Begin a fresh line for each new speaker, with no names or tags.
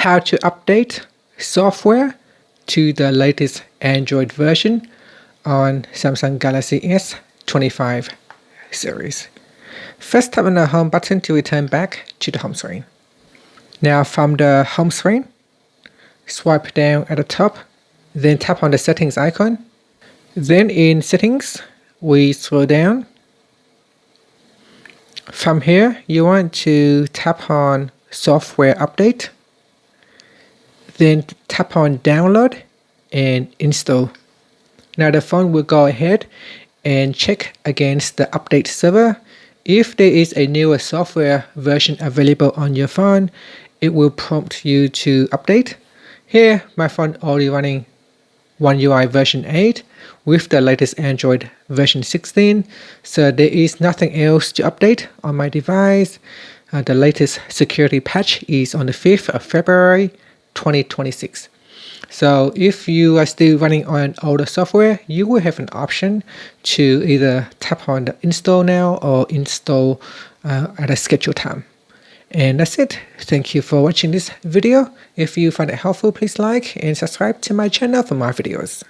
how to update software to the latest Android version on Samsung Galaxy S25 series. First, tap on the home button to return back to the home screen. Now from the home screen, swipe down at the top, then tap on the settings icon. Then in settings, we scroll down. From here, you want to tap on software update. Then tap on download and install. Now the phone will go ahead and check against the update server. If there is a newer software version available on your phone, it will prompt you to update. Here, my phone already running One UI version 8 with the latest Android version 16, so there is nothing else to update on my device. The latest security patch is on the 5th of February 2026. So if you are still running on older software, you will have an option to either tap on the install now or install at a scheduled time. And that's it. Thank you for watching this video. If you find it helpful, please like and subscribe to my channel for more videos.